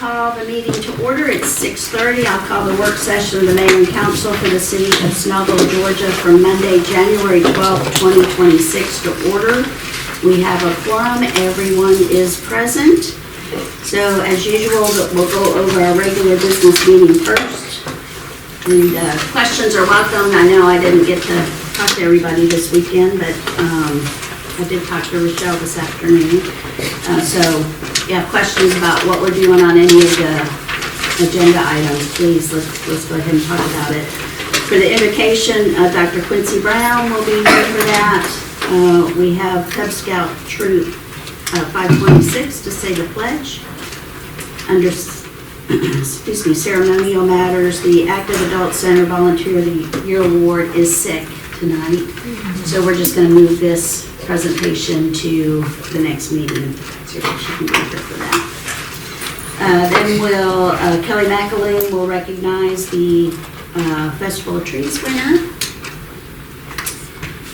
call the meeting to order. It's 6:30. I'll call the work session of the Mayor and Council for the City of Snellville, Georgia for Monday, January 12th, 2026 to order. We have a quorum. Everyone is present. So as usual, we'll go over our regular business meeting first. And questions are welcome. I know I didn't get to talk to everybody this weekend, but I did talk to Rochelle this afternoon. So if you have questions about what we're doing on any of the agenda items, please, let's go ahead and talk about it. For the invocation, Dr. Quincy Brown will be here for that. We have Cub Scout Troop 526 to say the pledge. Under ceremonial matters, the Active Adult Center Volunteer of the Year Award is sick tonight. So we're just going to move this presentation to the next meeting so that she can be here for that. Then Kelly McAleen will recognize the Festival of Trees winner.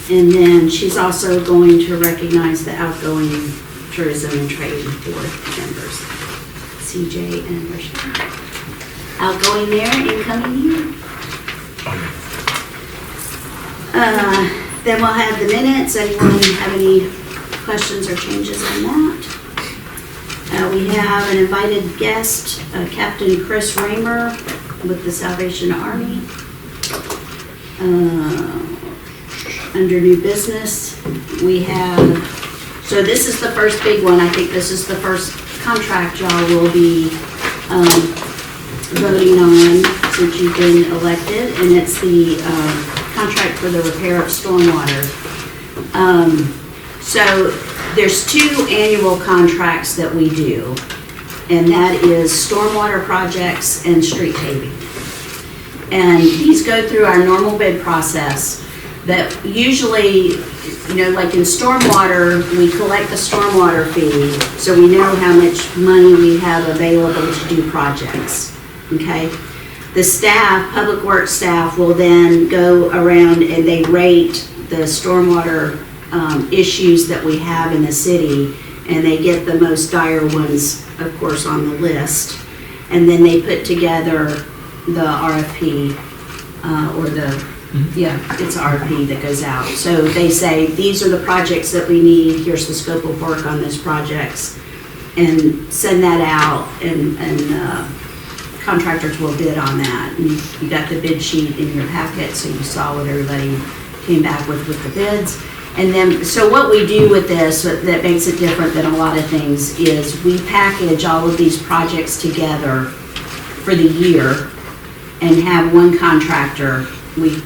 And then she's also going to recognize the outgoing Tourism and Trade Board members, CJ and Rochelle. Outgoing there, incoming here. Then we'll have the minutes. Anyone have any questions or changes on that? We have an invited guest, Captain Chris Raymer with the Salvation Army. Under new business, we have, so this is the first big one. I think this is the first contract y'all will be voting on since you've been elected, and it's the contract for the repair of stormwater. So there's two annual contracts that we do, and that is stormwater projects and street paving. And these go through our normal bid process. That usually, like in stormwater, we collect the stormwater fee, so we know how much money we have available to do projects, okay? The staff, public works staff, will then go around and they rate the stormwater issues that we have in the city, and they get the most dire ones, of course, on the list, and then they put together the RFP, it's RFP that goes out. So they say, these are the projects that we need, here's the scope of work on those projects, and send that out, and contractors will bid on that. And you got the bid sheet in your packet, so you saw what everybody came back with the bids. And then, so what we do with this that makes it different than a lot of things is we package all of these projects together for the year and have one contractor. We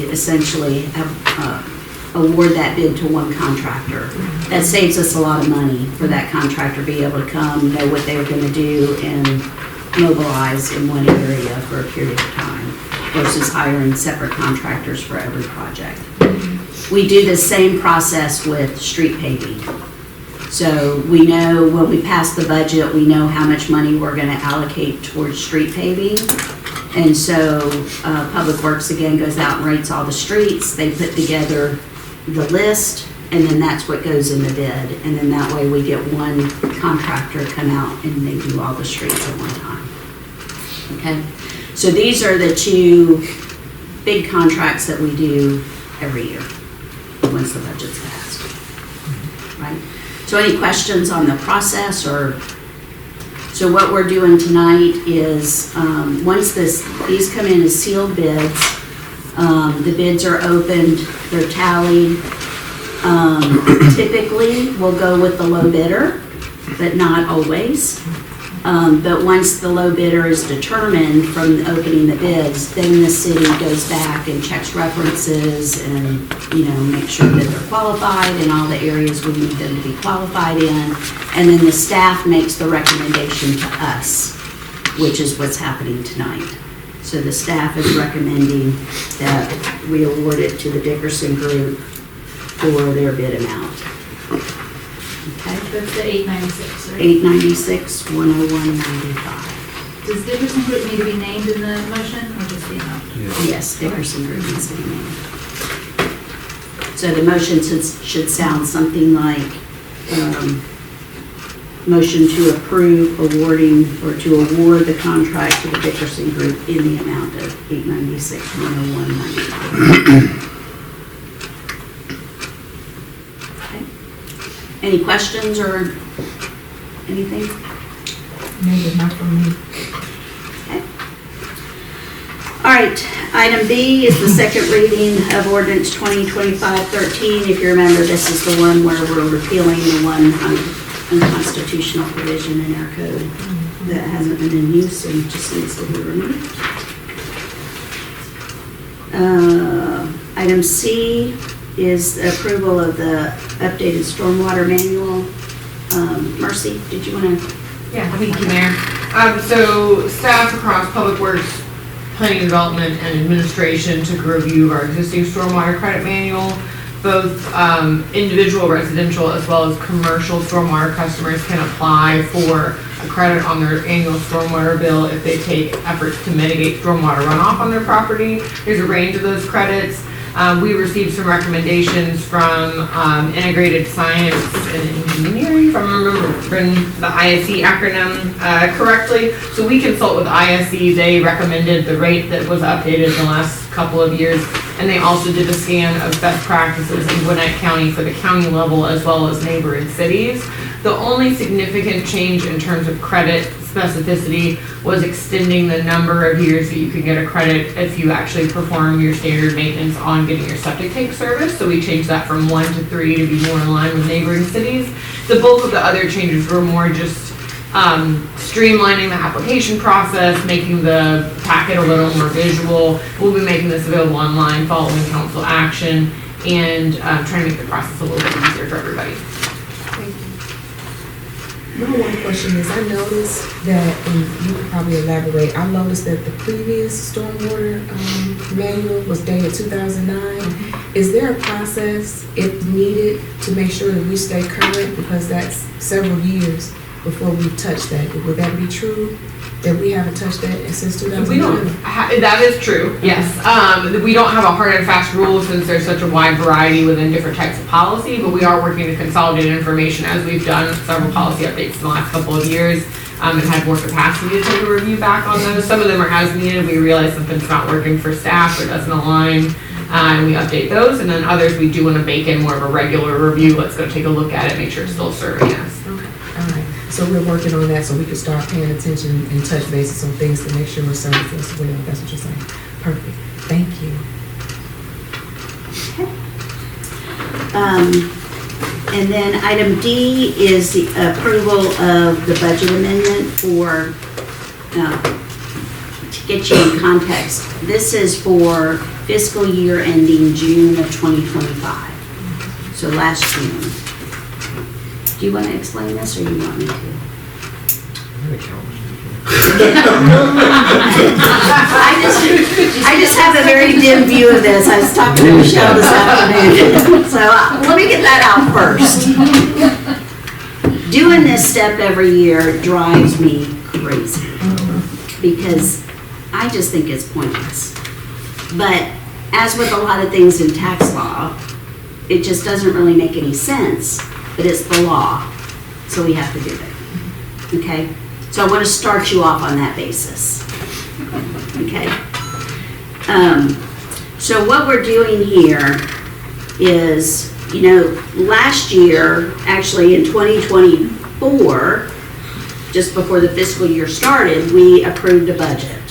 essentially have, award that bid to one contractor. That saves us a lot of money for that contractor to be able to come, know what they're going to do, and mobilize in one area for a period of time versus hiring separate contractors for every project. We do the same process with street paving. So we know when we pass the budget, we know how much money we're going to allocate towards street paving. And so Public Works again goes out and rates all the streets. They put together the list, and then that's what goes in the bid. And then that way we get one contractor come out and they do all the streets at one time. Okay? So these are the two big contracts that we do every year once the budget's passed. Right? So any questions on the process or? So what we're doing tonight is once these come in as sealed bids, the bids are opened, they're tallied. Typically, we'll go with the low bidder, but not always. But once the low bidder is determined from opening the bids, then the city goes back and checks references and make sure that they're qualified in all the areas we need them to be qualified in. And then the staff makes the recommendation to us, which is what's happening tonight. So the staff is recommending that we award it to the Dickerson Group for their bid amount. Okay. That's the 896, right? 896, 101.95. Does Dickerson Group need to be named in the motion or just the amount? Yes, Dickerson Group needs to be named. So the motion should sound something like motion to approve awarding or to award the contract to the Dickerson Group in the amount of $896,101.95. Okay. Any questions or anything? Maybe not for me. Okay. All right, item B is the second reading of ordinance 2025-13. If you remember, this is the one where we're repealing the one unconstitutional provision in our code that hasn't been in use and just needs to be removed. Item C is the approval of the updated stormwater manual. Mercy, did you want to? Yeah, thank you, Mayor. So staff across Public Works, Planning and Development, and Administration took a review of our existing stormwater credit manual. Both individual residential as well as commercial stormwater customers can apply for a credit on their annual stormwater bill if they take efforts to mitigate stormwater runoff on their property. There's a range of those credits. We received some recommendations from Integrated Science and Engineering, if I'm remembering the ISE acronym correctly. So we consult with ISE. They recommended the rate that was updated in the last couple of years, and they also did a scan of best practices in Gwinnett County for the county level as well as neighboring cities. The only significant change in terms of credit specificity was extending the number of years that you could get a credit if you actually perform your standard maintenance on getting your septic tank service. So we changed that from 1 to 3 to be more in line with neighboring cities. The bulk of the other changes were more just streamlining the application process, making the packet a little more visual. We'll be making this available online following council action and trying to make the process a little bit easier for everybody. My one question is, I noticed that, and you could probably elaborate, I noticed that the previous stormwater manual was dated 2009. Is there a process, if needed, to make sure that we stay current? Because that's several years before we touch that. Would that be true? That we haven't touched that since 2009? We don't. That is true. Yes. We don't have a hard and fast rule since there's such a wide variety within different types of policy. But we are working to consolidate information as we've done several policy updates in the last couple of years, and had more capacity to take a review back on those. Some of them are as needed. We realize something's not working for staff or doesn't align, and we update those. And then others we do want to bake in more of a regular review. Let's go take a look at it, make sure it's still serving us. Okay. All right. So we're working on that so we can start paying attention and touch bases on things to make sure we're serving as well. That's what you're saying. Perfect. Thank you. And then item D is the approval of the budget amendment for, to get you in context, this is for fiscal year ending June of 2025. So last June. Do you want to explain this or you want me to? I just have a very dim view of this. I was talking to Michelle this afternoon. So let me get that out first. Doing this step every year drives me crazy because I just think it's pointless. But as with a lot of things in tax law, it just doesn't really make any sense, but it's the law, so we have to do it. Okay? So I want to start you off on that basis. Okay? So what we're doing here is, you know, last year, actually in 2024, just before the fiscal year started, we approved a budget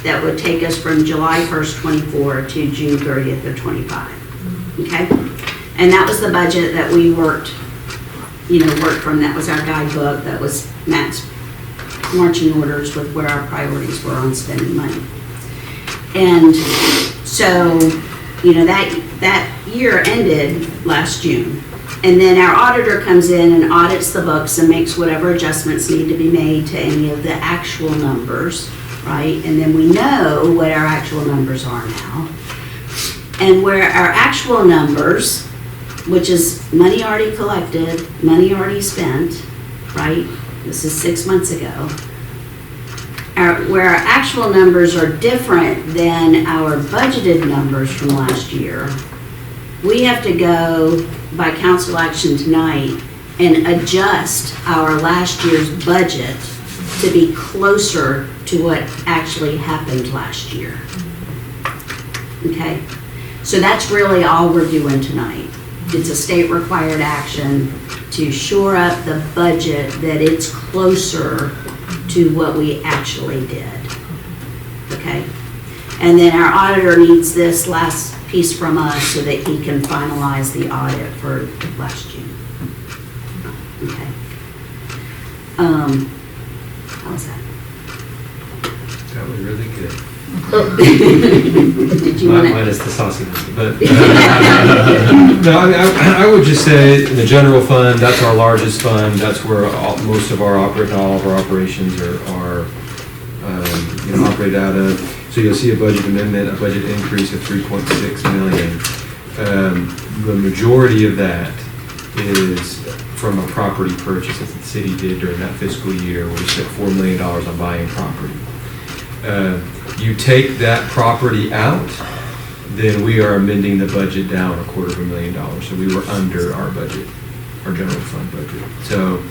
that would take us from July 1st, 24 to June 30th of 25. Okay? And that was the budget that we worked from. That was our guidebook. That was Matt's marching orders with where our priorities were on spending money. And so, you know, that year ended last June. And then our auditor comes in and audits the books and makes whatever adjustments need to be made to any of the actual numbers, right? And then we know what our actual numbers are now. And where our actual numbers, which is money already collected, money already spent, right? This is 6 months ago. Where our actual numbers are different than our budgeted numbers from last year, we have to go by council action tonight and adjust our last year's budget to be closer to what actually happened last year. Okay? So that's really all we're doing tonight. It's a state required action to shore up the budget that it's closer to what we actually did. Okay? And then our auditor needs this last piece from us so that he can finalize the audit for last June. Okay. How was that? That was really good. Did you want to? Minus the sauciness, but no. I mean, I would just say in the general fund, that's our largest fund. That's where most of our all of our operations are operated out of. So you'll see a budget amendment, a budget increase of 3.6 million. The majority of that is from a property purchase that the city did during that fiscal year, where we spent $4 million on buying property. You take that property out, then we are amending the budget down $250,000. So we were under our budget, our general fund budget. So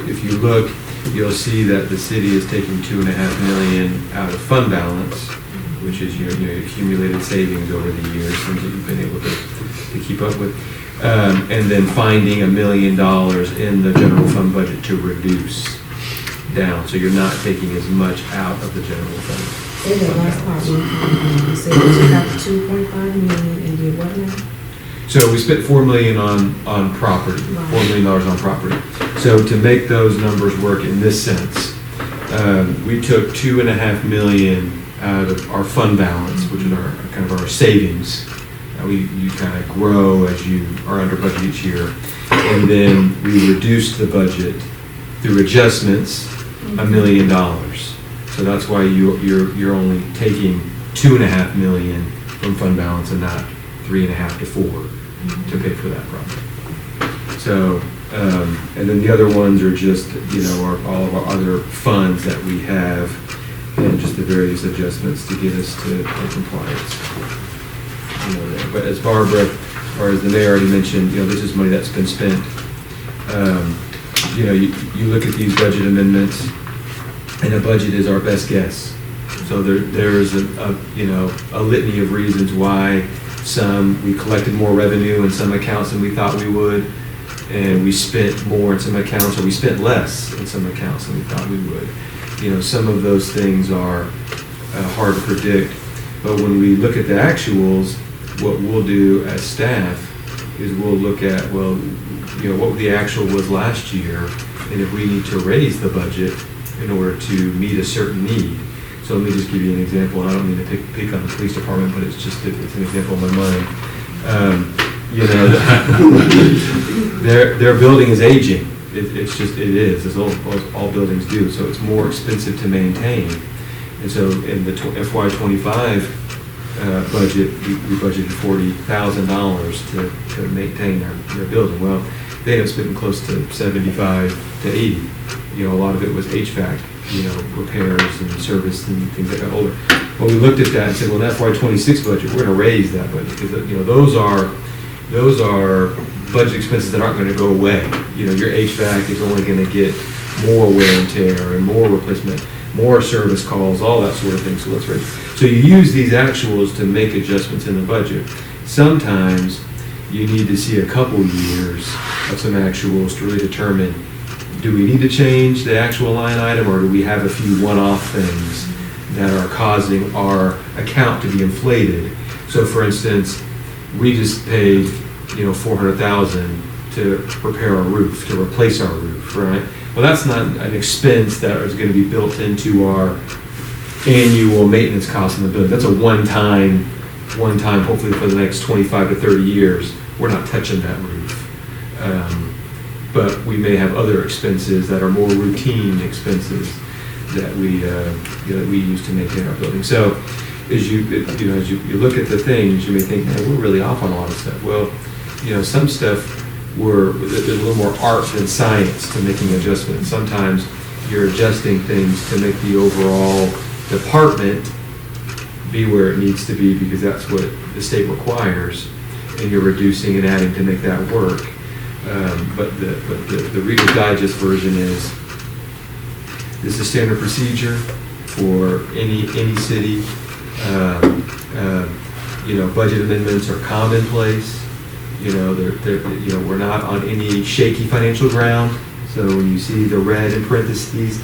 if you look, you'll see that the city is taking $2.5 million out of fund balance, which is your accumulated savings over the years, things that you've been able to keep up with, and then finding $1 million in the general fund budget to reduce down, so you're not taking as much out of the general fund. In the last part, you said you took out the 2.5 million and did what now? So we spent $4 million on property, $4 million on property. So to make those numbers work in this sense, we took $2.5 million out of our fund balance, which is our kind of our savings. You kind of grow as you are under budget each year, and then we reduced the budget through adjustments $1 million. So that's why you're only taking $2.5 million from fund balance and not 3.5 to 4 to pay for that project. So, and then the other ones are just all of our other funds that we have, and just the various adjustments to get us to compliance. There. But as Barbara, or as the mayor already mentioned, this is money that's been spent. You look at these budget amendments, and a budget is our best guess. So there's a litany of reasons why we collected more revenue in some accounts than we thought we would, and we spent more in some accounts, or we spent less in some accounts than we thought we would. Some of those things are hard to predict, but when we look at the actuals, what we'll do as staff is we'll look at, what the actual was last year, and if we need to raise the budget in order to meet a certain need. So let me just give you an example, and I don't mean to pick on the police department, but it's an example in my mind. Their building is aging. It is, as all buildings do, so it's more expensive to maintain. And so in the FY25 budget, we budgeted $40,000 to maintain their building. Well, they ended up spending close to 75 to 80. A lot of it was HVAC, repairs and service and things that got older. Well, we looked at that and said, well, in FY26 budget, we're going to raise that budget, because those are budget expenses that aren't going to go away. Your HVAC is only going to get more wear and tear and more replacement, more service calls, all that sort of thing. So let's raise. So you use these actuals to make adjustments in the budget. Sometimes you need to see a couple years of some actuals to really determine, do we need to change the actual line item, or do we have a few one-off things that are causing our account to be inflated? So for instance, we just paid $400,000 to repair our roof, to replace our roof, right? Well, that's not an expense that is going to be built into our annual maintenance costs in the building. That's a one-time, hopefully for the next 25 to 30 years, we're not touching that roof. But we may have other expenses that are more routine expenses that we use to maintain our building. So as you look at the things, you may think, man, we're really off on a lot of stuff. Well, some stuff there's a little more art than science to making adjustments. Sometimes you're adjusting things to make the overall department be where it needs to be, because that's what the state requires, and you're reducing and adding to make that work. But the Reader's Digest version is, this is standard procedure for any city. Budget amendments are commonplace. We're not on any shaky financial ground. So when you see the red in parentheses,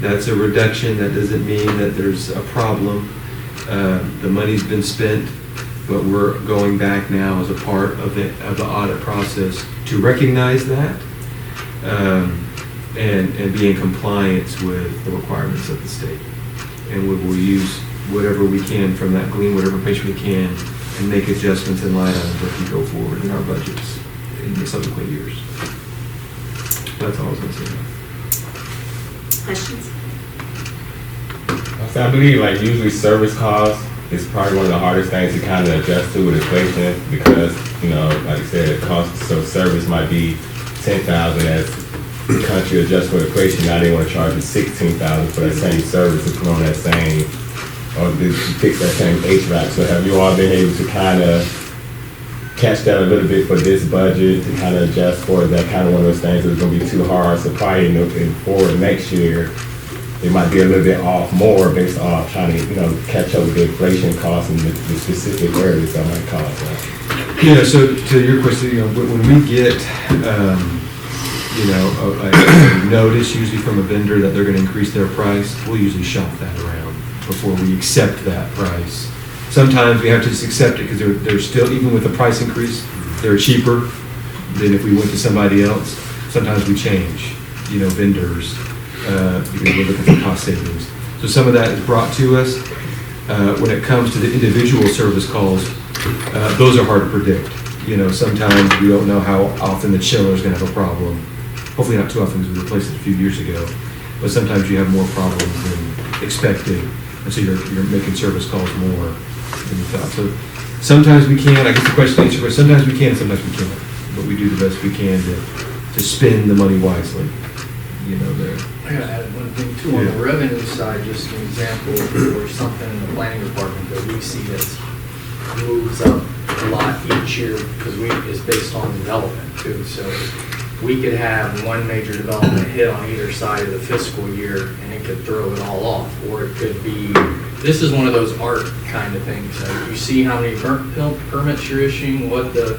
that's a reduction. That doesn't mean that there's a problem. The money's been spent, but we're going back now as a part of the audit process to recognize that and be in compliance with the requirements of the state. And we will use whatever we can from that, glean whatever information we can, and make adjustments in line items as we go forward in our budgets in the subsequent years. That's all I was going to say. Questions? So I believe like usually service costs is probably one of the hardest things to kind of adjust to with inflation because, like I said, the cost of service might be $10,000 as the country adjusts for inflation. Now they want to charge you $16,000 for that same service to put on that same, or to fix that same HVAC. So have you all been able to kind of catch that a little bit for this budget to kind of adjust for? Is that kind of one of those things that's going to be too hard? So probably in forward next year, it might be a little bit off more based off trying to, catch up with the inflation costs and the specific areas that might cause that. Yeah, so to your question, when we get, a notice usually from a vendor that they're going to increase their price, we'll usually shop that around before we accept that price. Sometimes we have to just accept it because they're still, even with the price increase, they're cheaper than if we went to somebody else. Sometimes we change, vendors, because we're looking for cost savings. So some of that is brought to us. When it comes to the individual service calls, those are hard to predict. Sometimes we don't know how often the chiller is going to have a problem. Hopefully not too often because we replaced it a few years ago. But sometimes you have more problems than expected. And so you're making service calls more than you thought. So sometimes we can, I guess the question is, sometimes we can and sometimes we can't. But we do the best we can to spend the money wisely. There. I gotta add one thing too, on the revenue side, just an example, or something in the planning department that we see that moves up a lot each year, because it's based on development too, so we could have one major development hit on either side of the fiscal year, and it could throw it all off, or it could be, this is one of those art kind of things, like you see how many permits you're issuing, what the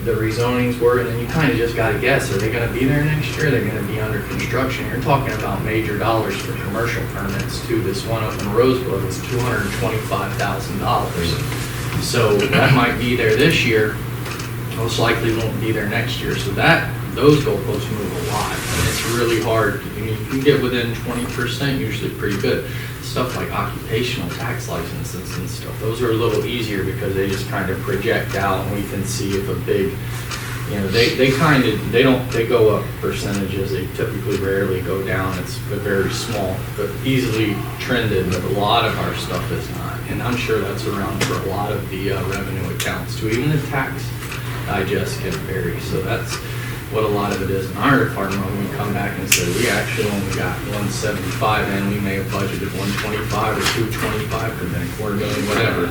rezonings were, and then you kind of just got to guess, are they going to be there next year? Are they going to be under construction? You're talking about major dollars for commercial permits too. This one up in Rosebud was $225,000. So that might be there this year, most likely won't be there next year. So those goalposts move a lot, and it's really hard. You can get within 20%, usually pretty good. Stuff like occupational tax licenses and stuff, those are a little easier because they just kind of project out, and we can see if a big, they go up percentages. They typically rarely go down. It's very small, but easily trended. But a lot of our stuff is not, and I'm sure that's around for a lot of the revenue accounts too. Even the tax digest can vary. So that's what a lot of it is in our department. When we come back and say we actually only got 175 and we may have budgeted 125 or 225 for the quarter million, whatever,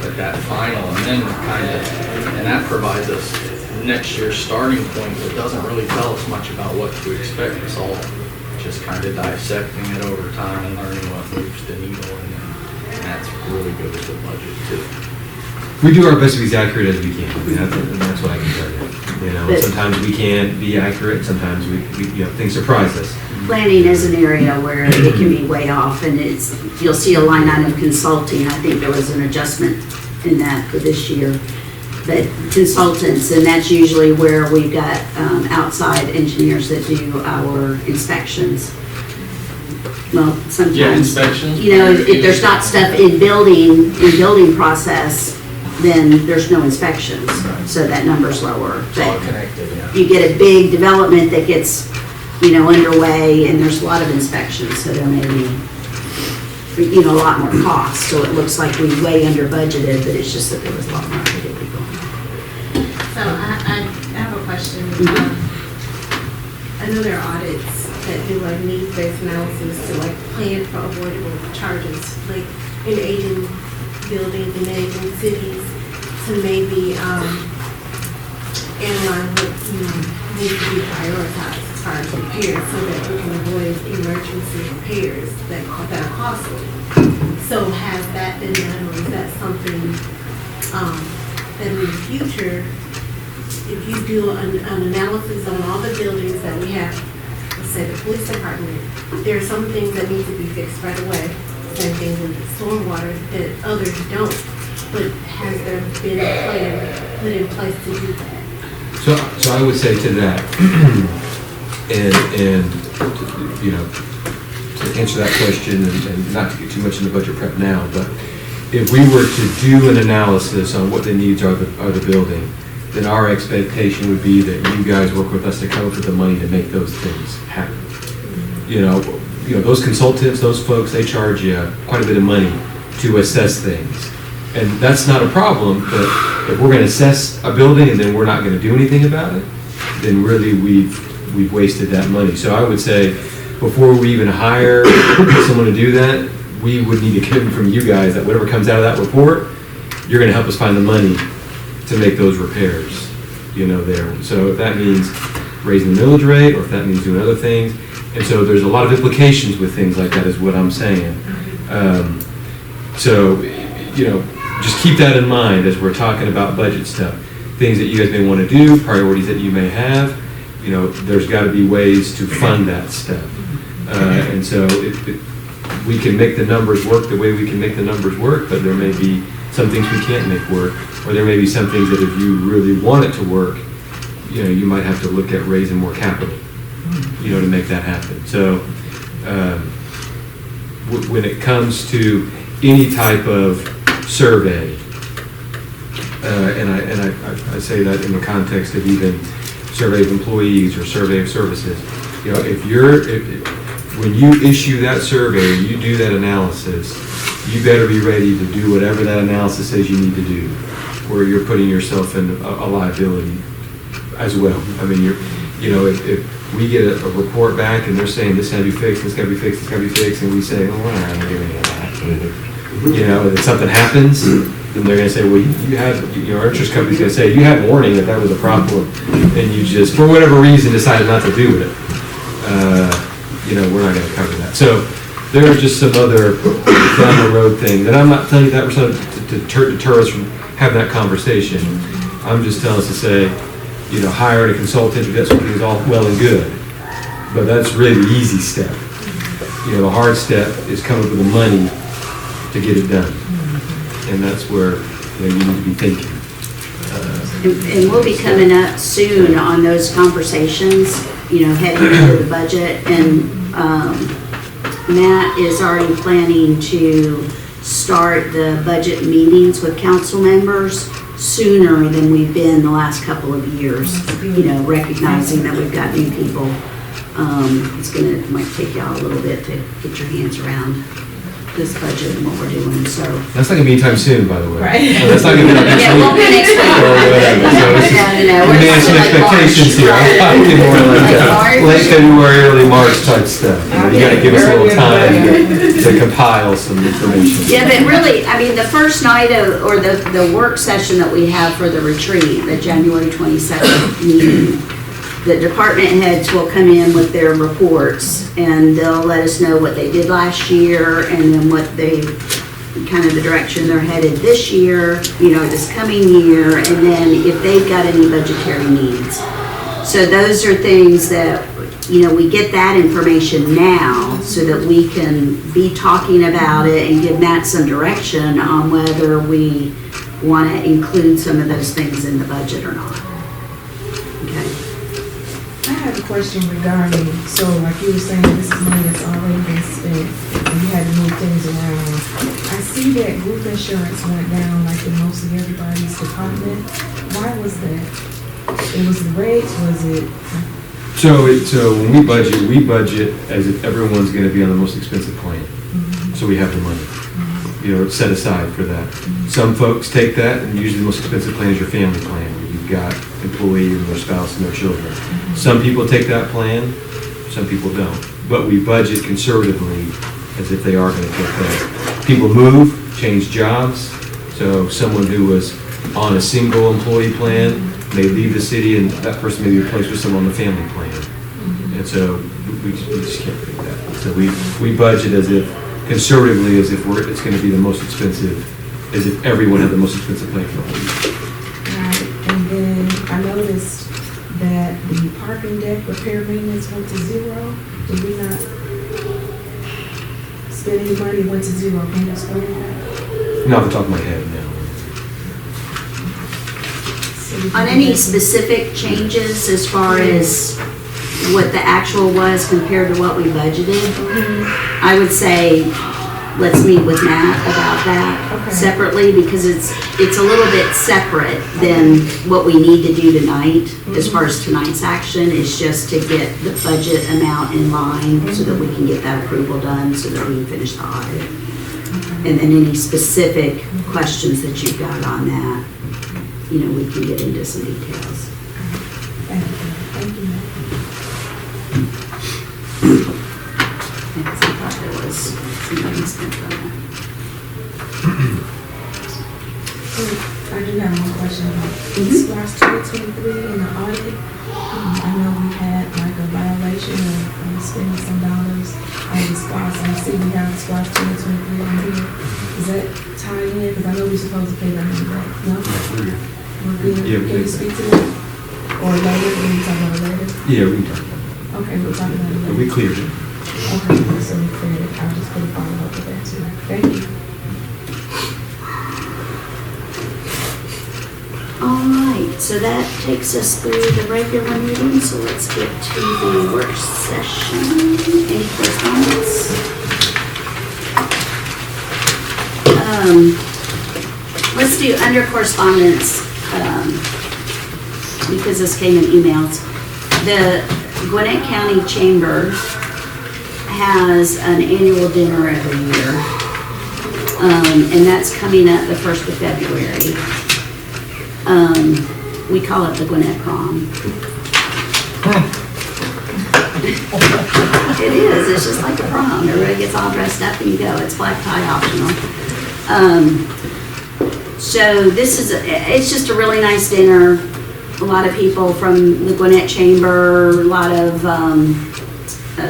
but that final, and then and that provides us next year's starting point, but doesn't really tell us much about what to expect. It's all just kind of dissecting it over time and learning what moves the needle, and that's really good with the budget too. We do our best to be as accurate as we can, and that's what I can tell you. Sometimes we can't be accurate. Sometimes we things surprise us. Planning is an area where it can be way off, and you'll see a line item consulting. I think there was an adjustment in that for this year. But consultants, and that's usually where we've got outside engineers that do our inspections. Well, sometimes. Yeah, inspections. If there's not stuff in building process, then there's no inspections, so that number's lower. It's all connected, yeah. You get a big development that gets, underway, and there's a lot of inspections, so there may be, a lot more cost. So it looks like we way under budgeted, but it's just that there was a lot more activity going on. So I have a question. I know there are audits that do like needs-based analysis to like plan for avoidable charges, like in aging buildings and aging cities, to maybe in line with, needs to be prioritized as far as repairs so that we can avoid emergency repairs that are costly. So has that been done, or is that something, that in the future, if you do an analysis on all the buildings that we have, let's say the police department, there are some things that need to be fixed right away. Same thing with stormwater that others don't. But has there been a plan put in place to do that? So I would say to that, and to answer that question, and not to get too much into budget prep now, but if we were to do an analysis on what the needs are of the building, then our expectation would be that you guys work with us to come up with the money to make those things happen. You know, those consultants, those folks, they charge you quite a bit of money to assess things. And that's not a problem, but if we're gonna assess a building and then we're not gonna do anything about it, then really we've wasted that money. So I would say, before we even hire someone to do that, we would need a commitment from you guys that whatever comes out of that report, you're gonna help us find the money to make those repairs, there. So if that means raising the millage rate, or if that means doing other things, and so there's a lot of implications with things like that is what I'm saying. Just keep that in mind as we're talking about budget stuff. Things that you guys may want to do, priorities that you may have, there's got to be ways to fund that stuff. And so we can make the numbers work the way we can make the numbers work, but there may be some things we can't make work, or there may be some things that if you really want it to work, you might have to look at raising more capital, to make that happen. So when it comes to any type of survey, and I say that in the context of even survey of employees or survey of services, when you issue that survey and you do that analysis, you better be ready to do whatever that analysis says you need to do, where you're putting yourself in a liability as well. I mean, if we get a report back and they're saying this got to be fixed, this got to be fixed, this got to be fixed, and we say, oh, we're not going to do any of that. And something happens, then they're going to say, well, our insurance company's going to say, you had warning that was a problem, and you just, for whatever reason, decided not to do it. We're not going to cover that. So there are just some other down the road things, and I'm not telling you that to deter us from having that conversation. I'm just telling us to say, hiring a consultant who does something is all well and good, but that's really the easy step. The hard step is coming up with the money to get it done, and that's where you need to be thinking. And we'll be coming up soon on those conversations, heading into the budget, and Matt is already planning to start the budget meetings with council members sooner than we've been the last couple of years, recognizing that we've got new people. It might take y'all a little bit to get your hands around this budget and what we're doing, so. That's not going to be anytime soon, by the way. Right. That's not going to be like next Yeah, it won't be next week. No. We're Manage some talking like expectations here. I'm talking more like late February, early March type stuff. You got to give us a little time to compile some information. Yeah, but really, the first night or the work session that we have for the retreat, the January 22nd meeting, the department heads will come in with their reports, and they'll let us know what they did last year, and then what kind of the direction they're headed this year, this coming year, and then if they've got any budgetary needs. So those are things that, we get that information now so that we can be talking about it and give Matt some direction on whether we want to include some of those things in the budget or not. Okay. I have a question regarding, so like you were saying, this is money that's already been spent, and you had to move things around. I see that group insurance went down like in most of everybody's department. Why was that? It was the rates, was it? So when we budget as if everyone's going to be on the most expensive plan. Mm-hmm. So we have the money, it's set aside for that. Mm-hmm. Some folks take that, and usually the most expensive plan is your family plan, where you've got employee and their spouse and their children. Mm-hmm. Some people take that plan, some people don't. But we budget conservatively as if they are going to take that. People move, change jobs. So someone who was on a single employee plan may leave the city and that person may be replaced with someone on the family plan. And so we just can't do that. So we budget as if, conservatively, as if it's going to be the most expensive, as if everyone had the most expensive plan for the whole year. Right, and then I noticed that the parking deck repair maintenance went to zero. Did we not spend any money, it went to zero? Can you explain that? Not off the top of my head, no. On any specific changes as far as what the actual was compared to what we budgeted, I would say, let's meet with Matt about that Okay. separately, because it's a little bit separate than what we need to do tonight. As far as tonight's action, is just to get the budget amount in line so that we can get that approval done, so that we can finish the audit. And then any specific questions that you've got on that, we can get into some details. Thank you. Because I thought there was some money spent on that. I do have one question about SPLOST 2023 and the audit. I know we had like a violation of spending some dollars on the SPLOST. I see we have SPLOST 2023 on here. Is that tied in? Because I know we're supposed to pay that money back. No? We're good? Yeah, Can you speak to that? Or later? Can you talk about it later? Yeah, we can talk about it. Okay, we'll talk about it But later. we cleared it. Okay, so we cleared it. I'll just put a follow up with that too. Thank you. All right, so that takes us through the regular meeting, so let's get to the work session. Any correspondence? Let's do under correspondence, because this came in emails. The Gwinnett County Chamber has an annual dinner every year, and that's coming up the 1st of February. We call it the Gwinnett Prom. It is, it's just like a prom. Everybody gets all dressed up and you go. It's black tie optional. So this is, it's just a really nice dinner. A lot of people from the Gwinnett Chamber, a lot of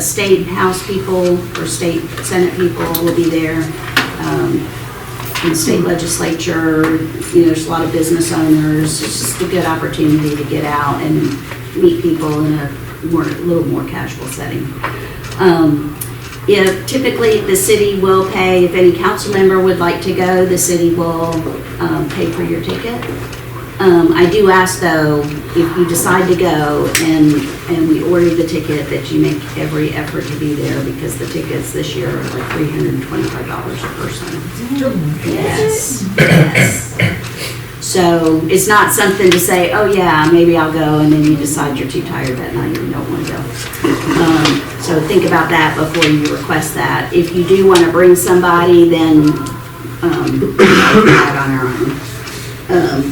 state house people or state senate people will be there. In the state legislature, there's a lot of business owners. It's just a good opportunity to get out and meet people in a little more casual setting. Typically the city will pay, if any council member would like to go, the city will pay for your ticket. I do ask though, if you decide to go and we order the ticket, that you make every effort to be there, because the tickets this year are like $325 a person. Yes. So it's not something to say, oh yeah, maybe I'll go, and then you decide you're too tired that night and you don't want to go. So think about that before you request that. If you do want to bring somebody, then we'll do that on our own.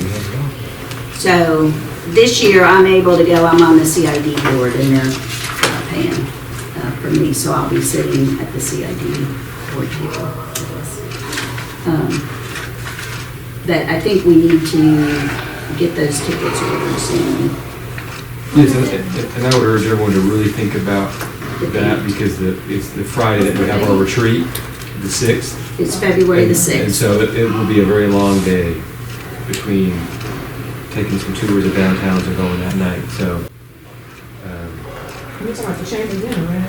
So this year I'm able to go. I'm on the CID board and they're paying for me, so I'll be sitting at the CID board table. But I think we need to get those tickets ordered soon. Yes, and I would urge everyone to really think about that, because it's the Friday that we have our retreat, the 6th. It's February the 6th. And so it will be a very long day between taking some tours of downtowns and going that night, so. You're talking about the chamber dinner, right?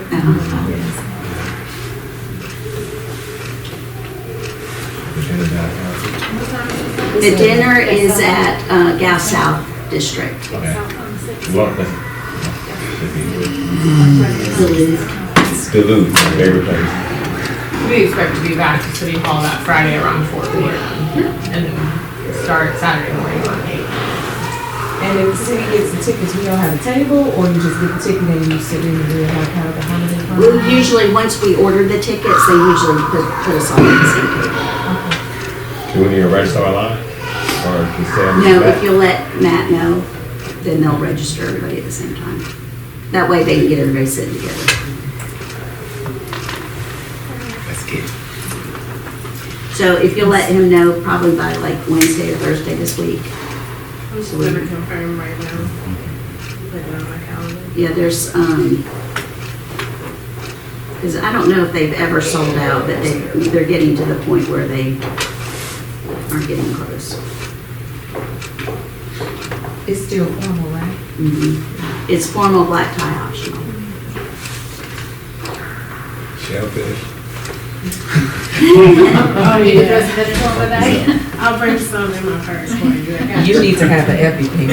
The dinner is at Gas South District. Okay. Well, Duluth, my favorite place. We expect to be back to City Hall that Friday around 4 p.m. and then start Saturday morning around 8. And if the city gets the tickets, we don't have a table, or you just get the ticket and you sit in and do it like how the holiday party? Well, usually, once we order the tickets, they usually put us all at the same table. Do we need to register online? Or can Sam do No, that? if you'll let Matt know, then they'll register everybody at the same time. That way they can get everybody sitting together. That's good. So if you'll let him know, probably by like Wednesday or Thursday this week, I'm just gonna confirm right now. Put it on my calendar. Yeah, there's, because I don't know if they've ever sold out, but they're getting to the point where they are getting close. It's still formal, right? It's formal, black tie optional. Shellfish. Oh, You dress better than one bag? I'll bring some in my purse for you. I got You need to have an EpiPen.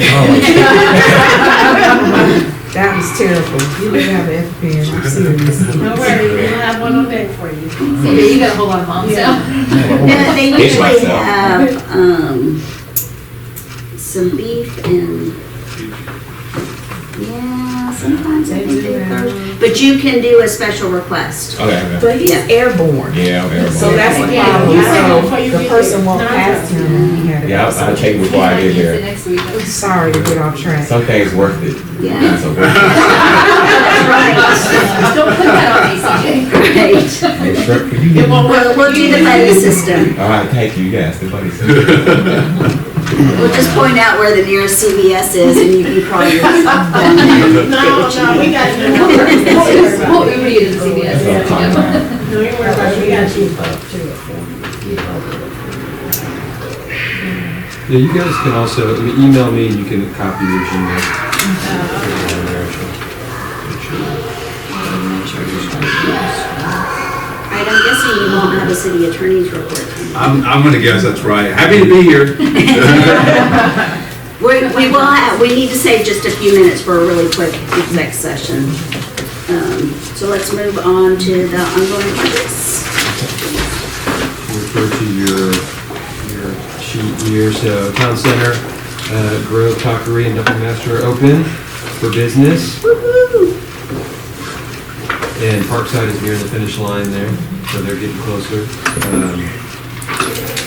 That was terrible. You need to have an EpiPen, I'm serious. No worries, we'll have one on deck for you. Yeah, you got a whole lot of moms Yeah. now. Yeah, they It's usually myself. have, some beef and, yeah, sometimes I think they throw, but you can do a special request. Okay. But he's Yeah. airborne. Yeah, I'm airborne. So that's the Yeah, problem. yeah. Before you So the get person there. walked No, past it's him and he had it. Yeah, I'll take it before I get Use it here. next week. Sorry to get off track. Some things worth it. Yeah. Not so worth Don't put that on me, CJ. Great. it. Make sure for you. It won't work. We'll do the buddy system. All right, thank you. Yes, the buddy system. We'll just point out where the nearest CVS is and you can call yourself down there. and get what you No, we need. got you. Don't worry. We'll Uber you to the CVS. That's all fine. No, you worry about it, we got you. Yeah, you guys can also, email me and you can copy your Gmail. Right, I'm guessing you won't have a city attorney's report. I'm gonna guess that's right. Happy to be here. We need to save just a few minutes for a really quick exec session. So let's move on to the ongoing projects. Refer to your sheet here. So Town Center, Grove, Talkery, and Dumping Master are open for business. Woo-hoo! And Parkside is near the finish line there, so they're getting closer,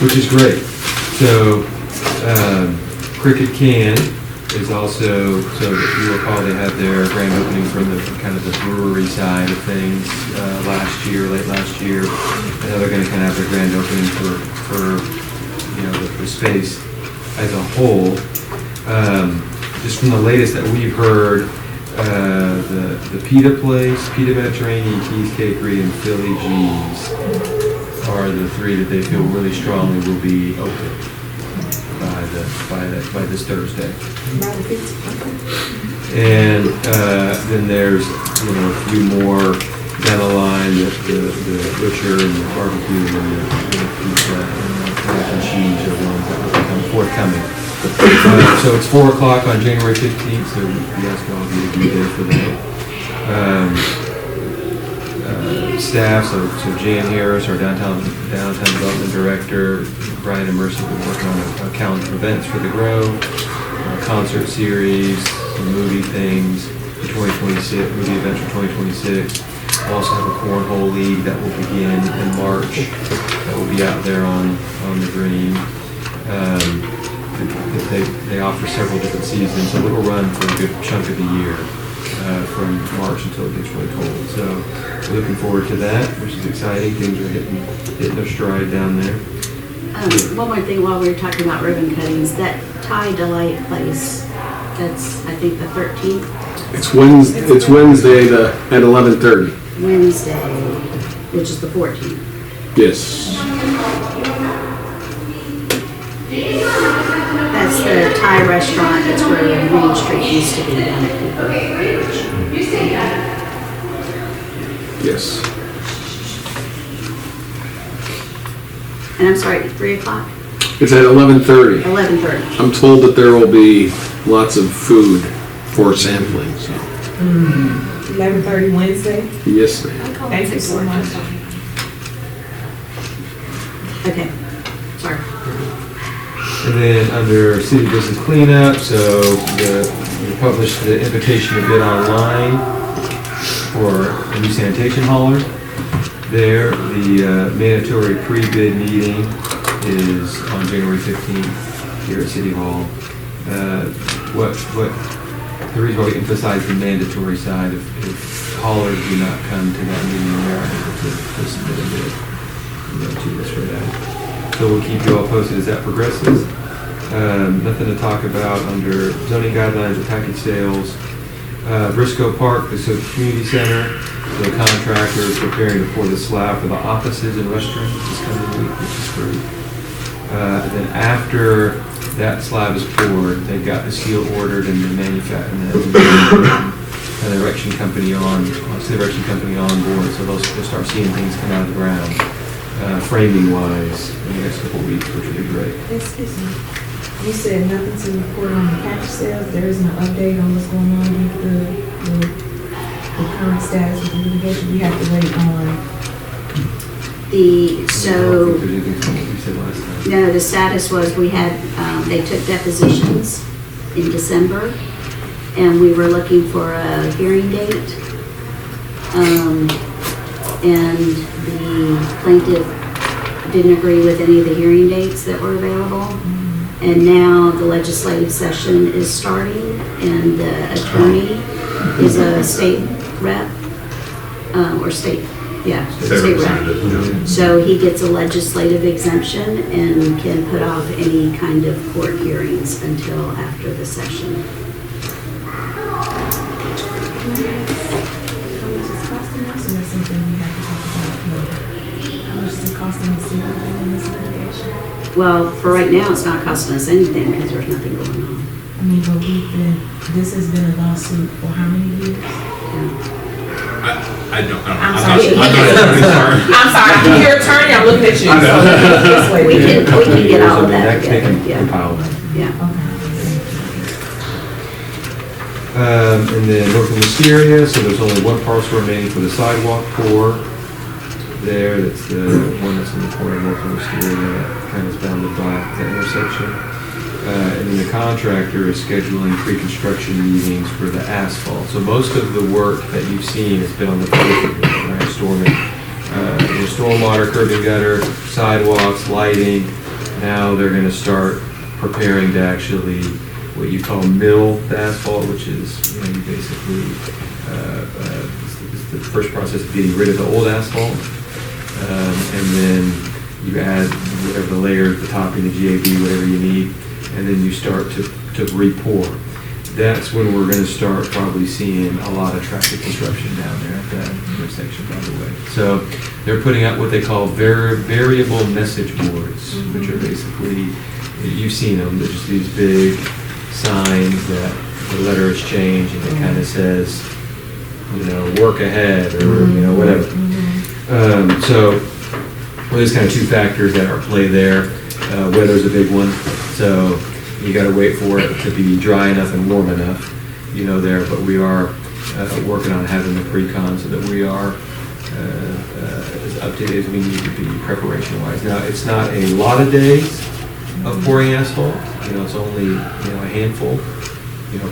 which is great. So Cricket Can is also, so if you recall, they had their grand opening from the kind of the brewery side of things late last year. And now they're going to kind of have their grand opening for the space as a whole. Just from the latest that we've heard, the Pita Place, Pita Mediterranean, Cheesecakery, and Philly G's are the three that they feel really strongly will be open by this Thursday. And then there's a few more down the line, the butcher and the barbecue and the pizza and the mac and cheese are ones that will become forthcoming. So it's 4 o'clock on January 15th, so we ask all of you to be there for that. Staff, so Jan Harris, our downtown development director, Brian and Mercy have been working on a calendar of events for the Grove, a concert series, some movie things for 2026, movie events for 2026. We'll also have a cornhole league that will begin in March, that will be out there on the green. They offer several different seasons, so it'll run for a good chunk of the year, from March until it gets really cold. So we're looking forward to that, which is exciting. Things are hitting their stride down there. One more thing while we were talking about ribbon cuttings, that Thai Delight place, that's, I think, the 13th It's Wednesday at 11:30. Wednesday, which is the 14th. Yes. That's the Thai restaurant, that's where Main Street used to be down at Cooper. Yes. And I'm sorry, 3 o'clock? It's at 11:30. 11:30. I'm told that there will be lots of food for sampling, so. 11:30 Wednesday. Yes, ma'am. Thank you so much. Okay, sorry. And then under city business cleanup, so we published the invitation to bid online for a new sanitation hauler. There, the mandatory pre-bid meeting is on January 15th here at City Hall. The reason why we emphasize the mandatory side, if haulers do not come to that meeting, they're able to submit a bid to us for that. So we'll keep you all posted as that progresses. Nothing to talk about under zoning guidelines or package sales. Briscoe Park, the community center, the contractor is preparing to pour the slab for the offices and restrooms this coming week, which is great. And then after that slab is poured, they've got the steel ordered and the and the erection company on board, so they'll start seeing things come out of the ground, framing wise, in the next couple of weeks, which will be great. Excuse me. You said nothing to report on the package sales. There is no update on what's going on with the current status of the litigation. We have to wait on. I don't think there's anything from what we said last time. No, the status was we had, they took depositions in December, and we were looking for a hearing date. And the plaintiff didn't agree with any of the hearing dates that were available. And now the legislative session is starting, and the attorney is a state rep, or state rep. So he gets a legislative exemption and can put off any kind of court hearings until after the session. How much is costing us, or is something we have to talk about? How much is it costing us to see in this litigation? Well, for right now, it's not costing us anything because there's nothing going on. I mean, but this has been a lawsuit for how many years? I don't know. I'm sorry. I'm sorry. I'm your attorney. I'm looking at you. So this way. We can get all of that They can together, yeah, compile that. yeah. And then North of Wisteria, so there's only one parcel remaining for the sidewalk pour there. That's the one that's in the corner of North of Wisteria that kind of is bounded by that intersection. And then the contractor is scheduling pre-construction meetings for the asphalt. So most of the work that you've seen has been on the pavement, right? Stormwater, curb and gutter, sidewalks, lighting. Now they're going to start preparing to actually what you call mill the asphalt, which is, you basically, the first process of getting rid of the old asphalt. And then you add whatever the layers, the topping, the GAB, whatever you need, and then you start to re-pour. That's when we're going to start probably seeing a lot of traffic disruption down there at that intersection, by the way. So they're putting out what they call variable message boards, which are basically, you've seen them, they're just these big signs that the letter has changed and it kind of says, work ahead or, whatever. So there's kind of two factors that are at play there. Weather's a big one, so you got to wait for it to be dry enough and warm enough, there. But we are working on having the pre-con so that we are as up to date as we need to be preparation-wise. Now, it's not a lot of days of pouring asphalt. It's only a handful,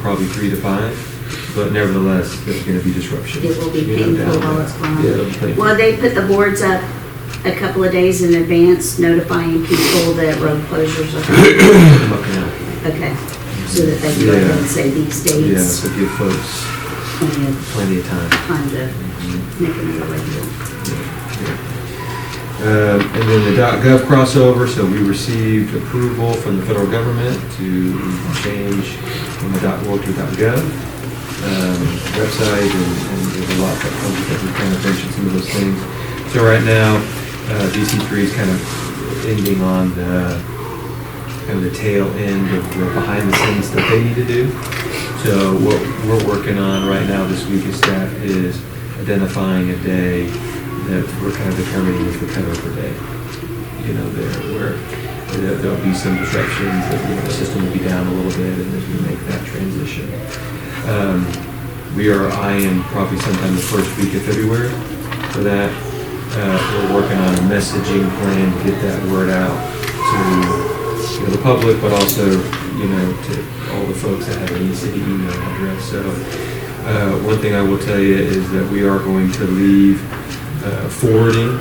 probably 3 to 5. But nevertheless, there's going to be disruption. It will be painful while it's going on. Yeah, it'll be painful. Well, they put the boards up a couple of days in advance, notifying people that road closures are coming. Okay, so that they can go ahead and say these Yeah, dates. so give folks plenty of time. Time to make another radio. And then the .gov crossover, so we received approval from the federal government to change from the .org to .gov website, and there's a lot that comes with it. We kind of mentioned some of those things. So right now, DC3 is kind of ending on the tail end of the behind the scenes stuff they need to do. So what we're working on right now this week as staff is identifying a day that we're kind of determining is the cutover day. There'll be some disruptions, that the system will be down a little bit, and as we make that transition. We are eyeing probably sometime the first week of February for that. We're working on a messaging plan to get that word out to the public, but also to all the folks that have an e-city email address. So one thing I will tell you is that we are going to leave forwarding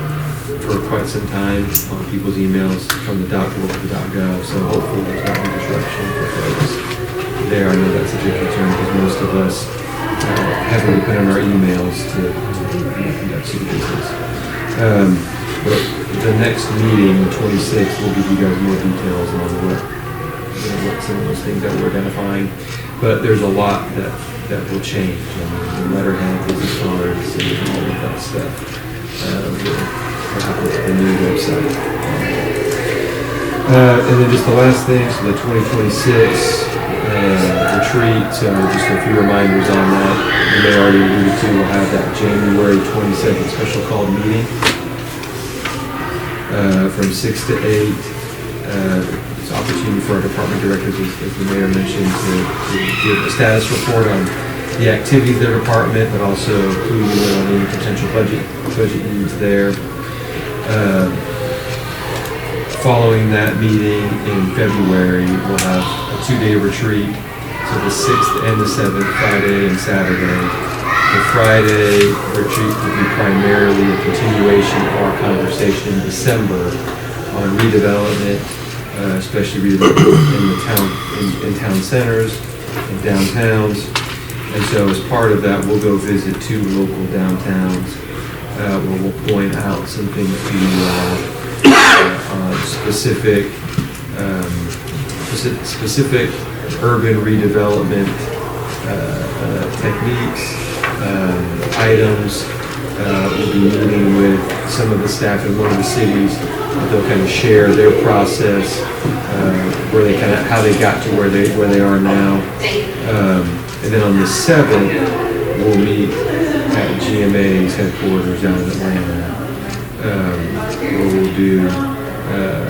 for quite some time on people's emails from the .org to the .gov. So hopefully there's not any disruption for folks there. I know that's a big concern because most of us heavily put in our emails to conduct city business. But the next meeting, the 26th, will give you guys more details on what what some of those things that we're identifying. But there's a lot that will change. The letterhead, business cards, and all of that stuff. What happens to the new website. And then just the last thing, so the 2026 retreat, so just a few reminders on that. You may already alluded to, we'll have that January 22nd special called meeting from 6 to 8. It's an opportunity for our department directors, as the mayor mentioned, to give a status report on the activities of their department, but also clue you in on any potential budget needs there. Following that meeting in February, we'll have a 2-day retreat, so the 6th and the 7th, Friday and Saturday. The Friday retreat will be primarily a continuation of our conversation in December on redevelopment, especially redevelopment in the town, in town centers and downtowns. And so as part of that, we'll go visit 2 local downtowns where we'll point out some things to you all. Specific urban redevelopment techniques, items. We'll be meeting with some of the staff in one of the cities. They'll kind of share their process, how they got to where they are now. And then on the 7th, we'll meet at GMA's headquarters down in Atlanta. Where we'll do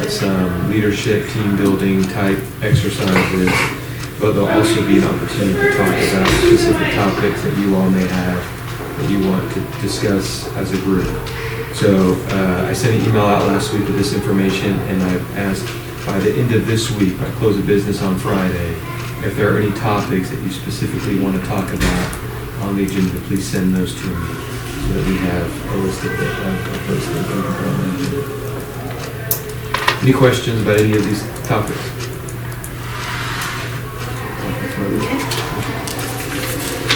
some leadership, team building type exercises, but there'll also be an opportunity to talk about specific topics that you all may have that you want to discuss as a group. So I sent an email out last week with this information, and I've asked by the end of this week, by close of business on Friday, if there are any topics that you specifically want to talk about on the agenda, please send those to me, so that we have a list of those things we can put on the agenda. Any questions about any of these topics?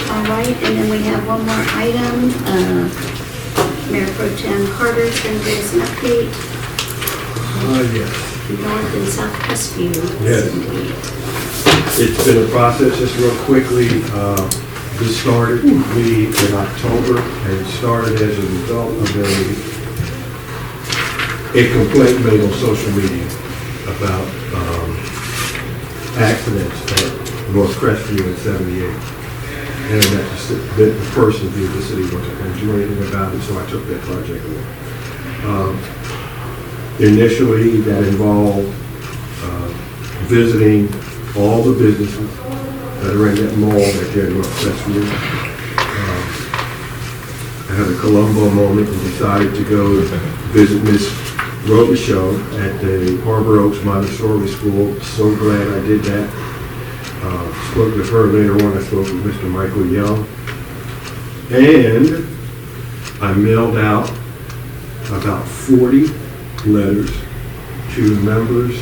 All right, and then we have one more item. Mayor Pro Tem Carter's going to give us an update. Yes. North and South Crestview. Yes. It's been a process, just real quickly. This started in October, and it started as a result of a complaint made on social media about accidents at North Crestview in 78. And that the person viewed the city wasn't going to do anything about it, so I took that project on. Initially, that involved visiting all the businesses that are in that mall right there in North Crestview. I had a Columbo moment and decided to go visit Miss Robichaud at the Harbor Oaks Montessori School. So glad I did that. Spoke with her later on. I spoke with Mr. Michael Young. And I mailed out about 40 letters to members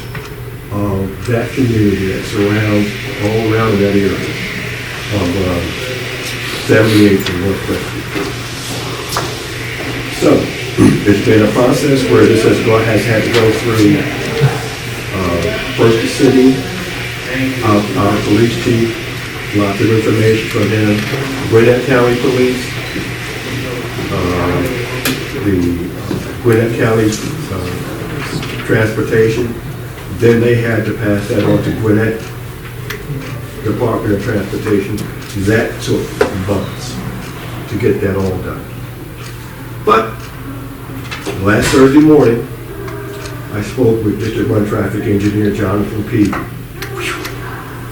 of that community that surrounds all around that area of 78th and North Crestview. So, it's been a process where this has had to go through first the city, our police chief, lots of information from him, Gwinnett County Police, the Gwinnett County Transportation. Then they had to pass that on to Gwinnett Department of Transportation. That took months to get that all done. But last Thursday morning, I spoke with District 1 Traffic Engineer Jonathan P.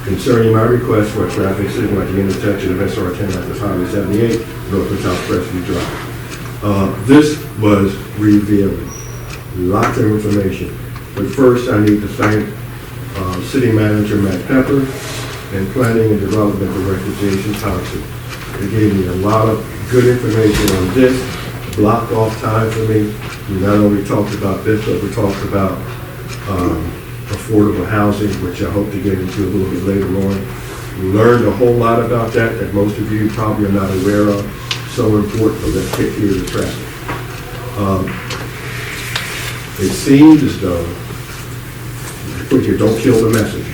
concerning my request for a traffic signal at the intersection of SR 10 at Highway 78, North and South Crestview Drive. This was revealing lots of information. But first, I need to thank City Manager Matt Pepper and Planning and Development Director Jason Thompson. They gave me a lot of good information on this, blocked off time for me. We not only talked about this, but we talked about affordable housing, which I hope to get into a little bit later on. We learned a whole lot about that most of you probably are not aware of. So important, but let's get here to traffic. It seems as though, put here, don't kill the message.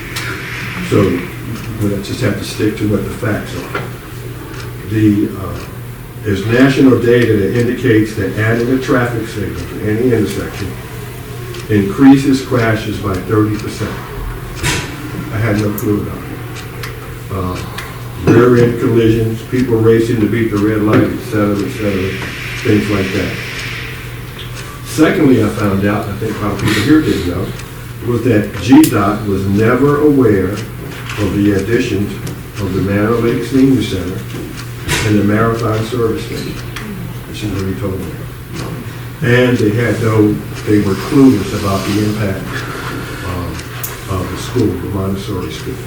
So we'll just have to stick to what the facts are. There's national data that indicates that adding a traffic signal to any intersection increases crashes by 30%. I had no clue about it. Rear-end collisions, people racing to beat the red light, et cetera, things like that. Secondly, I found out, I think a lot of people here didn't know, was that GDOT was never aware of the additions of the Manor Lake Senior Center and the Marathon Service Station, which is what he told me. And they were clueless about the impact of the school, the Montessori school.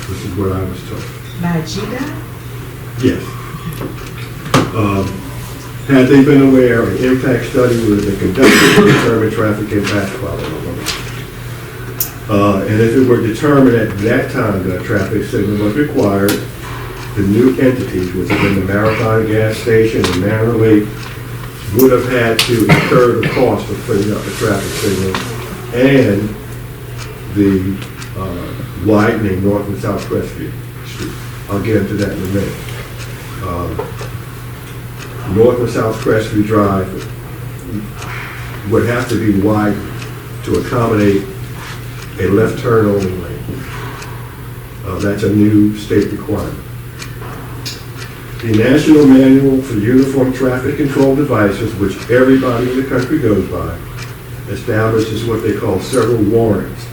This is what I was told. By GDOT? Yes. Had they been aware, an impact study would have been conducted to determine traffic impact following. And if it were determined at that time that a traffic signal was required, the new entities, which have been the Marathon Gas Station and Manor Lake, would have had to incur the cost of putting up the traffic signal and the widening North and South Crestview Street. I'll get into that in a minute. North and South Crestview Drive would have to be widened to accommodate a left turn only lane. That's a new state requirement. The National Manual for Uniform Traffic Control Devices, which everybody in the country goes by, establishes what they call several warrants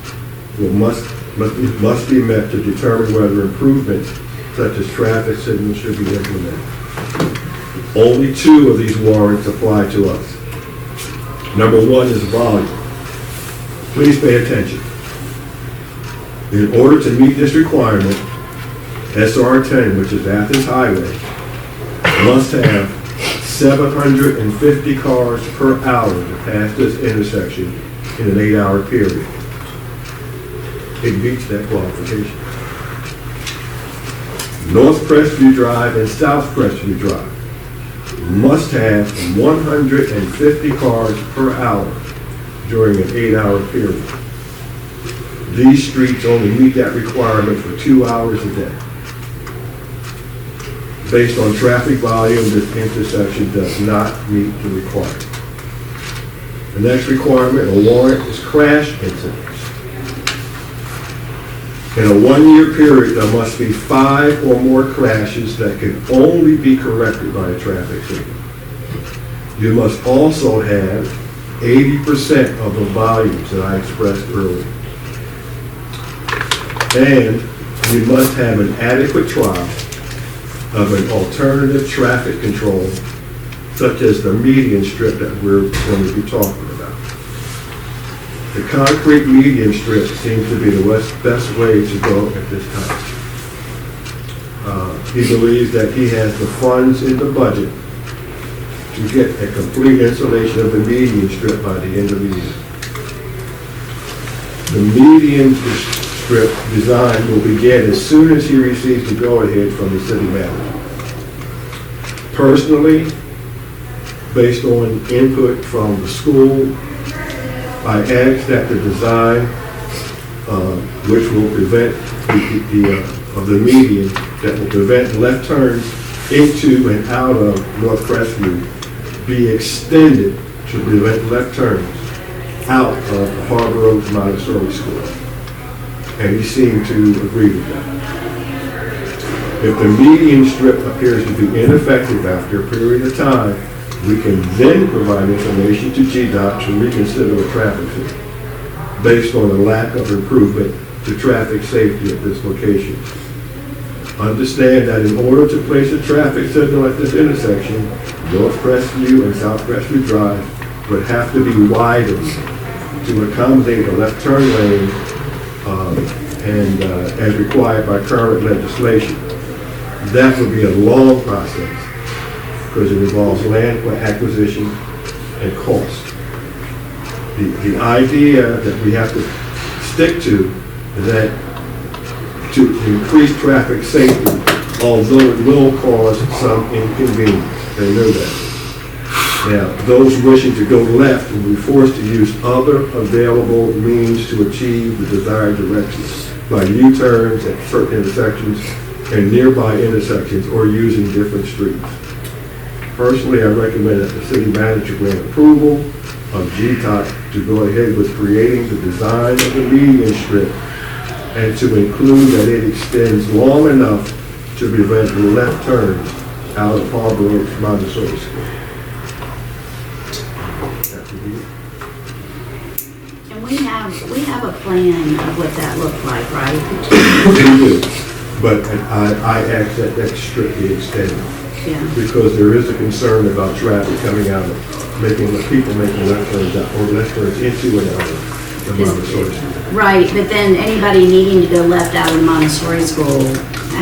that must be met to determine whether improvements such as traffic signals should be implemented. Only 2 of these warrants apply to us. Number 1 is volume. Please pay attention. In order to meet this requirement, SR10, which is Athens Highway, must have 750 cars per hour to pass this intersection in an 8-hour period. It meets that qualification. North Crestview Drive and South Crestview Drive must have 150 cars per hour during an 8-hour period. These streets only meet that requirement for 2 hours a day. Based on traffic volume, this intersection does not meet the requirement. The next requirement, a warrant, is crash incidents. In a 1-year period, there must be 5 or more crashes that can only be corrected by a traffic signal. You must also have 80% of the volumes that I expressed earlier. And you must have an adequate trial of an alternative traffic control, such as the median strip that we're going to be talking about. The concrete median strip seems to be the best way to go at this time. He believes that he has the funds in the budget to get a complete installation of the median strip by the end of the year. The median strip design will begin as soon as he receives the go-ahead from the city manager. Personally, based on input from the school, I asked that the design, which will prevent the median, that will prevent left turns into and out of North Crestview, be extended to prevent left turns out of Harbor Oaks Montessori School. And he seemed to agree with that. If the median strip appears to be ineffective after a period of time, we can then provide information to GDOT to reconsider a traffic signal based on the lack of improvement to traffic safety at this location. Understand that in order to place a traffic signal at this intersection, North Crestview and South Crestview Drive would have to be widened to accommodate a left turn lane and as required by current legislation. That would be a long process because it involves land acquisition and cost. The idea that we have to stick to is that to increase traffic safety, although it will cause some inconvenience. They know that. Now, those wishing to go left will be forced to use other available means to achieve the desired direction by U-turns at certain intersections and nearby intersections or using different streets. Personally, I recommend that the city manager grant approval of GTOT to go ahead with creating the design of the median strip and to include that it extends long enough to prevent left turns out of Harbor Oaks Montessori School. And we have a plan of what that looked like, right? We do, but I ask that that strip be extended Yeah. because there is a concern about traffic coming out of, people making left turns out, or left turns into and out of the Montessori School. Right, but then anybody needing to go left out of Montessori School,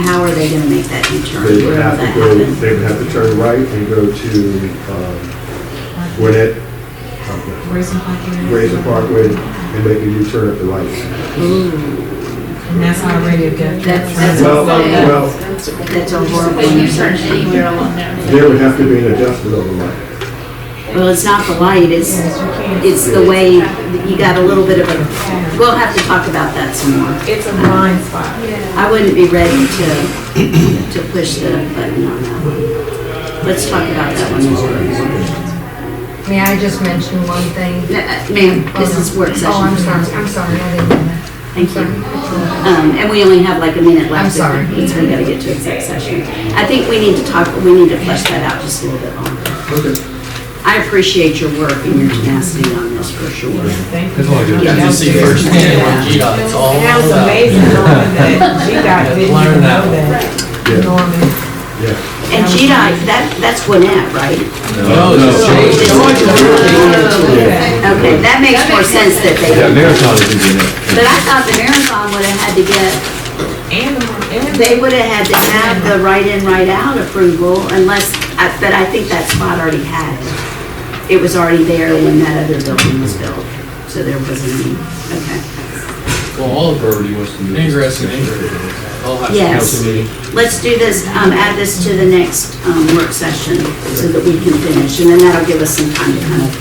how are they gonna make that U-turn? They would Where have will to that go, happen? they would have to turn right and go to, Gwinnett, Racing Parkway. Grayson Parkway, and make a U-turn at the right. And that's already a good. That's Well, okay. well, That's a horrible But you turn intersection. anywhere along there. there would have to be an adjustment on the light. Well, it's not the light, Yes, you can. it's the way, you got a little bit of a, we'll have to talk about that some more. It's a blind spot. I wouldn't be ready to push the button on that one. Let's talk about that one more. May I just mention one thing? Ma'am, this is work session. Oh, I'm sorry, I didn't know that. Thank you. And we only have like a minute left. I'm sorry. Because we gotta get to exec session. I think we need to flesh that out just a little bit longer. Okay. I appreciate your work and your tenacity on this for sure. Thank That's all I do. you. You see firsthand what GDOT, it's all. That was amazing, Norman, that GDOT didn't even Learn know that. that. Yeah. Norman. Yeah. And GDOT, that's Gwinnett, right? No, Okay, that makes more sense that they, Yeah, Marathon is in Gwinnett. but I thought the marathon would have had to get, And they would have had to have the right in, right out approval unless, but I think that spot already had it. It was already there when that other building was built, so there wasn't any, okay. Well, all of Brody wants to. Interesting. I'll have to Yes. council meeting. Let's do this, add this to the next, work session so that we can finish, and then that'll give us some time to kind of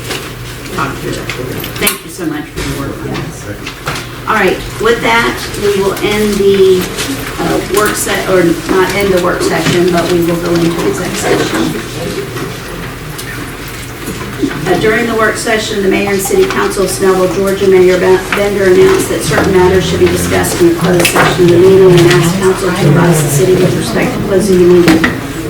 talk through it. Thank you so much for your work on this. All right, with that, we will end the, or not end the work session, but we will go into exec session. During the work session, the mayor and city council of Snellville, Georgia, Mayor Bender announced that certain matters should be discussed in the closed session of the meeting and asked council to advise the city with respect to closing the meeting.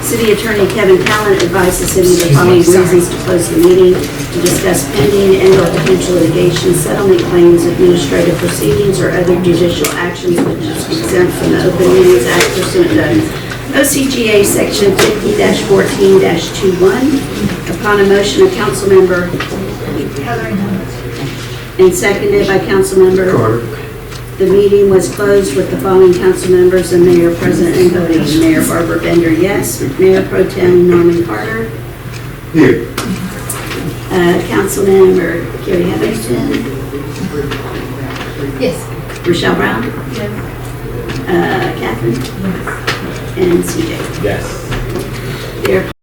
City Attorney Kevin Callan advised the city of the following reasons to close the meeting: to discuss pending and/or potential litigation, settlement claims, administrative proceedings, or other judicial actions which is exempt from the Open Meetings Act pursuant to OCGA Section 50-14-21. Upon a motion of council member and seconded by council member Carter. the meeting was closed with the following council members and mayor present and voting. Mayor Barbara Bender, yes. Mayor Pro Tem Norman Carter. Here. Councilmember Carrie Heatherington. Yes. Rochelle Brown. Catherine. And CJ. Yes. There